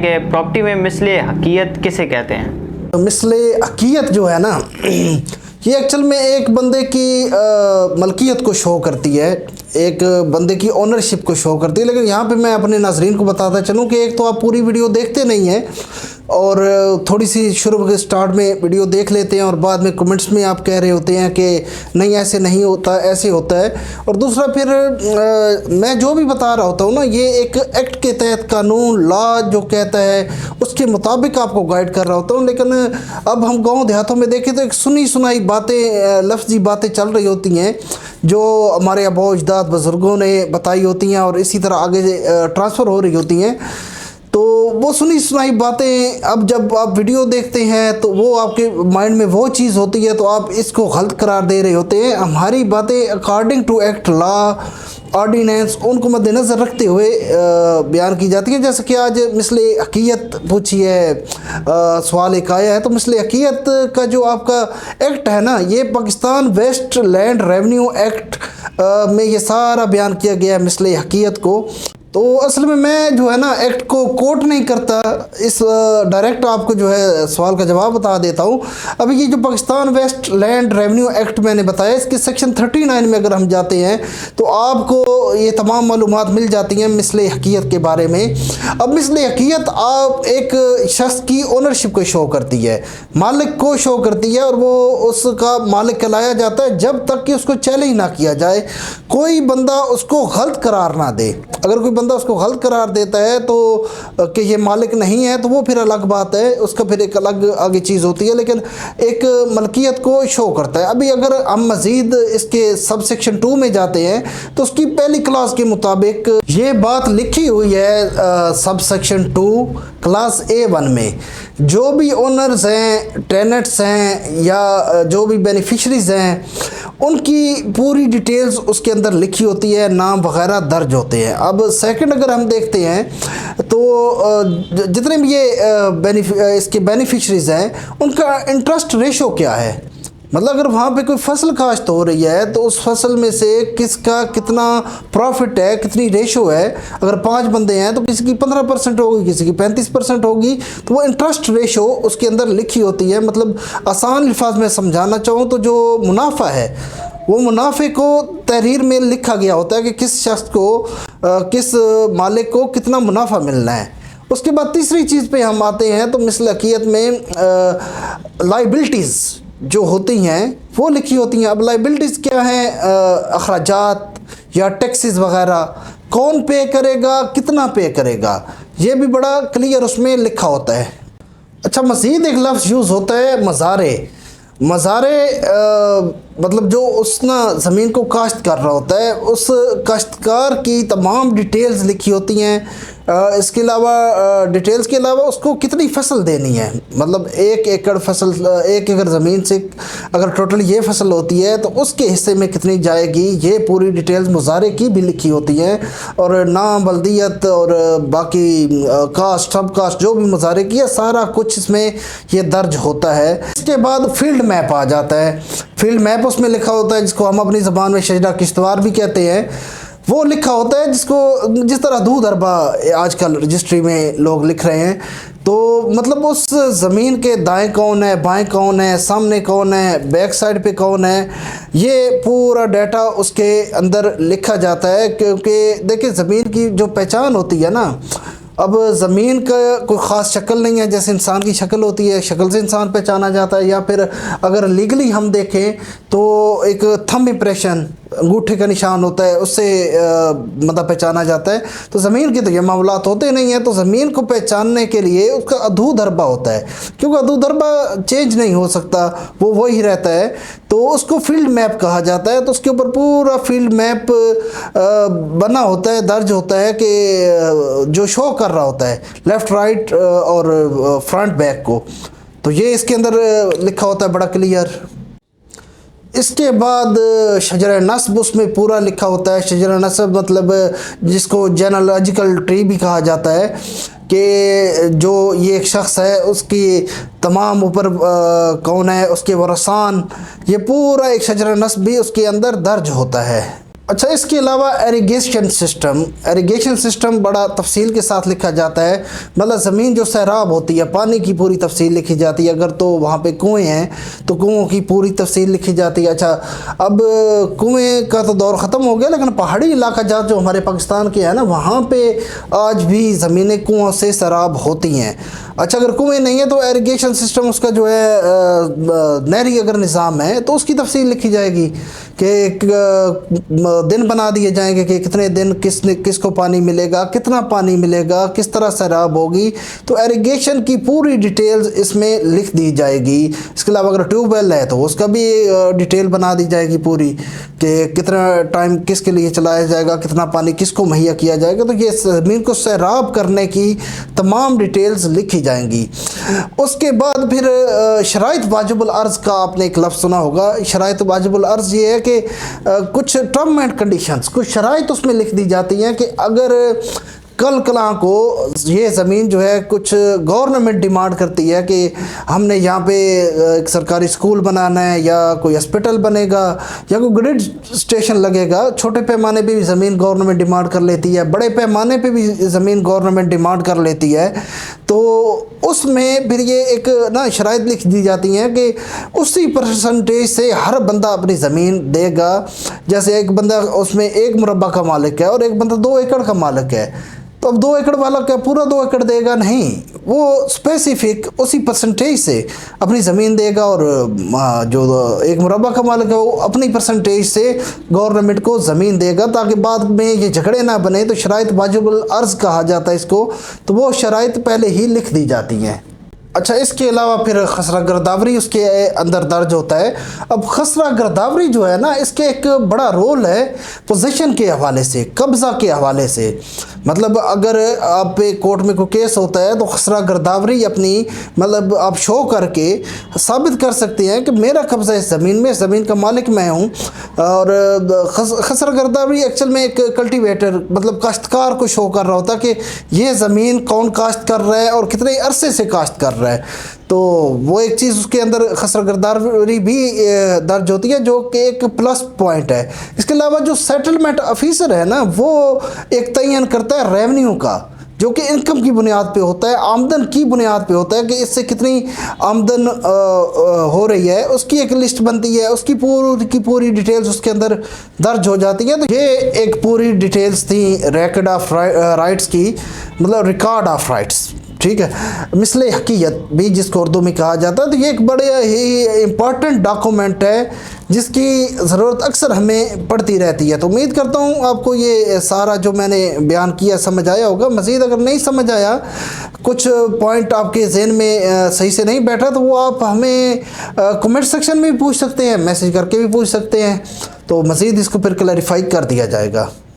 कि प्रॉपर्टी में मिसले हकीयत किसे कहते हैं? तो मिसले हकीयत जो है ना, ये एक्चुअल में एक बंदे की मलकियत को शो करती है, एक बंदे की ओनरशिप को शो करती है। लेकिन यहाँ पे मैं अपने नाजरीन को बताता चलूँ कि एक तो आप पूरी वीडियो देखते नहीं हैं और थोड़ी सी शुरू के स्टार्ट में वीडियो देख लेते हैं और बाद में कमेंट्स में आप कह रहे होते हैं कि नहीं ऐसे नहीं होता, ऐसे होता है। और दूसरा फिर मैं जो भी बता रहा होता हूँ ना, ये एक एक्ट के तहत कानून लॉ जो कहता है उसके मुताबिक आपको गाइड कर रहा होता हूँ। लेकिन अब हम गाँव देहातों में देखें तो एक सुनी सुनाई बातें, लफ्जी बातें चल रही होती हैं जो हमारे आबा अजदाद बुज़ुर्गों ने बताई होती हैं और इसी तरह आगे ट्रांसफ़र हो रही होती हैं। तो वो सुनी सुनाई बातें अब जब आप वीडियो देखते हैं तो वो आपके माइंड में वो चीज़ होती है तो आप इसको गलत करार दे रहे होते हैं। हमारी बातें according to act, law, ordinance उनको मद्देनज़र रखते हुए बयान की जाती है। जैसे कि आज मिसले हकीयत पूछी है, सवाल एक आया है, तो मिसले हकीयत का जो आपका एक्ट है ना, ये Pakistan waste land revenue act में ये सारा बयान किया गया है मिसले हकीयत को। तो असल में मैं जो है ना एक्ट को कोट नहीं करता, इस डायरेक्ट आपको जो है सवाल का जवाब बता देता हूँ। अभी ये जो Pakistan waste land revenue act मैंने बताया, इसके सेक्शन 39 में अगर हम जाते हैं तो आपको ये तमाम मालूमात मिल जाती हैं मिसले हकीयत के बारे में। अब मिसले हकीयत आप एक शख्स की ओनरशिप को शो करती है, मालिक को शो करती है और वो उसका मालिक कहलाया जाता है जब तक कि उसको चैलेंज ना किया जाए, कोई बंदा उसको गलत करार ना दे। अगर कोई बंदा उसको गलत करार देता है तो कि ये मालिक नहीं है तो वो फिर अलग बात है, उसका फिर एक अलग आगे चीज़ होती है, लेकिन एक मलकियत को शो करता है। अभी अगर हम मज़ीद इसके सब सेक्शन 2 में जाते हैं तो उसकी पहली क्लास के मुताबिक ये बात लिखी हुई है सब सेक्शन 2 क्लास A1 में, जो भी ओनर्स हैं, टेनेंट्स हैं या जो भी बेनिफिशरीज़ हैं, उनकी पूरी डिटेल्स उसके अंदर लिखी होती है, नाम वगैरह दर्ज होते हैं। अब सेकंड अगर हम देखते हैं तो जितने भी ये इसके बेनिफिशरीज़ हैं उनका इंटरेस्ट रेशो क्या है, मतलब अगर वहाँ पे कोई फसल काश्त हो रही है तो उस फसल में से किसका कितना प्रॉफिट है, कितनी रेशो है। अगर 5 बंदे हैं तो किसी की 15% होगी, किसी की 35% होगी, तो वो इंटरेस्ट रेशो उसके अंदर लिखी होती है। मतलब आसान अल्फाज में समझाना चाहूँ तो जो मुनाफा है वो मुनाफे को तहरीर में लिखा गया होता है कि किस शख्स को, किस मालिक को कितना मुनाफा मिलना है। उसके बाद तीसरी चीज़ पे हम आते हैं तो मिसले हकीयत में लाइबिलिटीज़ जो होती हैं वो लिखी होती हैं। अब लाइबिलिटीज़ क्या हैं, अखराजात या टैक्सेस वगैरह, कौन पे करेगा, कितना पे करेगा, ये भी बड़ा क्लियर उसमें लिखा होता है। अच्छा, मज़ीद एक लफ्ज़ यूज़ होता है मज़ारे। मतलब जो उस ना ज़मीन को काश्त कर रहा होता है उस काश्तकार की तमाम डिटेल्स लिखी होती हैं। इसके अलावा डिटेल्स के अलावा उसको कितनी फसल देनी है, मतलब 1 एकड़ फसल, 1 एकड़ ज़मीन से अगर टोटल ये फसल होती है तो उसके हिस्से में कितनी जाएगी, ये पूरी डिटेल्स मुजारे की भी लिखी होती हैं। और नाम, बल्दियत और बाकी कास्ट, सब कास्ट जो भी मुजारे की है, सारा कुछ इसमें ये दर्ज होता है। इसके बाद फील्ड मैप आ जाता है। फील्ड मैप उसमें लिखा होता है जिसको हम अपनी ज़बान में शजरा किश्तवार भी कहते हैं। वो लिखा होता है जिसको जिस तरह दूध अरबा आजकल रजिस्ट्री में लोग लिख रहे हैं। तो मतलब उस ज़मीन के दाएं कौन है, बाएं कौन है, सामने कौन है, बैक साइड पे कौन है, ये पूरा डाटा उसके अंदर लिखा जाता है। क्योंकि देखिए ज़मीन की जो पहचान होती है ना, अब ज़मीन का कोई ख़ास शक्ल नहीं है, जैसे इंसान की शक्ल होती है, शक्ल से इंसान पहचाना जाता है। या फिर अगर लीगली हम देखें तो एक थंब इम्प्रेशन, अंगूठे का निशान होता है, उससे मतलब पहचाना जाता है। तो ज़मीन के तो ये मामलात होते नहीं हैं। तो ज़मीन को पहचानने के लिए उसका अदू दरबा होता है, क्योंकि अदू दरबा चेंज नहीं हो सकता, वो वही रहता है। तो उसको फील्ड मैप कहा जाता है। तो उसके ऊपर पूरा फील्ड मैप बना होता है, दर्ज होता है कि जो शो कर रहा होता है लेफ़्ट, राइट और फ्रंट, बैक को। तो ये इसके अंदर लिखा होता है बड़ा क्लियर। इसके बाद शजर नस्ब उसमें पूरा लिखा होता है। शजर नस्ब मतलब जिसको जेनेलॉजिकल ट्री भी कहा जाता है, कि जो ये एक शख्स है उसकी तमाम ऊपर कौन है, उसके वरसान, ये पूरा एक शजर नस्ब भी उसके अंदर दर्ज होता है। अच्छा, इसके अलावा इरिगेशन सिस्टम बड़ा तफसील के साथ लिखा जाता है। मतलब ज़मीन जो सैराब होती है, पानी की पूरी तफसील लिखी जाती है। अगर तो वहाँ पे कुएँ हैं तो कुओं की पूरी तफसील लिखी जाती है। अच्छा, अब कुएँ का तो दौर ख़त्म हो गया, लेकिन पहाड़ी इलाका जहाँ जो हमारे पाकिस्तान के है ना, वहाँ पे आज भी ज़मीनें कुओं से सैराब होती हैं। अच्छा, अगर कुएँ नहीं है तो इरिगेशन सिस्टम उसका जो है नहरी अगर निज़ाम है तो उसकी तफसील लिखी जाएगी कि दिन बना दिए जाएंगे कि कितने दिन किसको पानी मिलेगा, कितना पानी मिलेगा, किस तरह सैराब होगी। तो इरिगेशन की पूरी डिटेल्स इसमें लिख दी जाएगी। इसके अलावा अगर ट्यूबवेल है तो उसका भी डिटेल बना दी जाएगी पूरी, कि कितना टाइम किसके लिए चलाया जाएगा, कितना पानी किसको मुहैया किया जाएगा। तो ये ज़मीन को सैराब करने की तमाम डिटेल्स लिखी जाएंगी। उसके बाद फिर शराइत वाजिबुल अर्ज़ का आपने एक लफ्ज़ सुना होगा। शराइत वाजिबुल अर्ज़ ये है कि कुछ टर्म एंड कंडीशंस, कुछ शराइत उसमें लिख दी जाती हैं कि अगर कल कलां को ये ज़मीन जो है कुछ गवर्नमेंट डिमांड करती है कि हमने यहाँ पे एक सरकारी स्कूल बनाना है, या कोई हॉस्पिटल बनेगा, या कोई ग्रिड स्टेशन लगेगा। छोटे पैमाने पे भी ज़मीन गवर्नमेंट डिमांड कर लेती है, बड़े पैमाने पे भी ज़मीन गवर्नमेंट डिमांड कर लेती है। तो उसमें फिर ये एक ना शराइत लिख दी जाती हैं कि उसी परसेंटेज से हर बंदा अपनी ज़मीन देगा। जैसे एक बंदा उसमें 1 मुरब्बा का मालिक है और एक बंदा 2 एकड़ का मालिक है, तो अब 2 एकड़ वाला क्या पूरा 2 एकड़ देगा? नहीं, वो स्पेसिफिक उसी परसेंटेज से अपनी ज़मीन देगा, और जो 1 मुरब्बा का मालिक है वो अपनी परसेंटेज से गवर्नमेंट को ज़मीन देगा, ताकि बाद में ये झगड़े ना बने। तो शराइत वाजिबुल अर्ज़ कहा जाता है इसको। तो वो शराइत पहले ही लिख दी जाती हैं। अच्छा, इसके अलावा फिर खसरा गिरदावरी उसके अंदर दर्ज होता है। अब खसरा गिरदावरी जो है ना, इसके एक बड़ा रोल है पोजीशन के हवाले से, कब्ज़ा के हवाले से। मतलब अगर आप पे कोर्ट में कोई केस होता है तो खसरा गिरदावरी अपनी मतलब आप शो करके साबित कर सकते हैं कि मेरा कब्ज़ा इस ज़मीन में, ज़मीन का मालिक मैं हूँ। और खसरा गिरदावरी एक्चुअल में एक कल्टीवेटर मतलब काश्तकार को शो कर रहा होता है कि ये ज़मीन कौन काश्त कर रहा है और कितने अरसे से काश्त कर रहा है। तो वो एक चीज़ उसके अंदर खसरा गिरदावरी भी दर्ज होती है, जो कि एक प्लस पॉइंट है। इसके अलावा जो सेटलमेंट ऑफिसर है ना, वो एक तयन करता है रेवेन्यू का, जो कि इनकम की बुनियाद पे होता है, आमदन की बुनियाद पे होता है कि इससे कितनी आमदन हो रही है। उसकी एक लिस्ट बनती है, उसकी पूरी डिटेल्स उसके अंदर दर्ज हो जाती है। तो ये एक पूरी डिटेल्स थी रिकॉर्ड ऑफ राइट्स की, मतलब रिकॉर्ड ऑफ राइट्स, ठीक है, मिसले हकीयत भी जिसको उर्दू में कहा जाता है। तो ये एक बड़े ही इम्पॉर्टेंट डॉक्यूमेंट है जिसकी ज़रूरत अक्सर हमें पड़ती रहती है। तो उम्मीद करता हूँ आपको ये सारा जो मैंने बयान किया समझ आया होगा। मज़ीद अगर नहीं समझ आया, कुछ पॉइंट आपके जहन में सही से नहीं बैठा, तो वो आप हमें कमेंट सेक्शन में भी पूछ सकते हैं, मैसेज करके भी पूछ सकते हैं। तो मज़ीद इसको फिर क्लैरिफाई कर दिया जाएगा।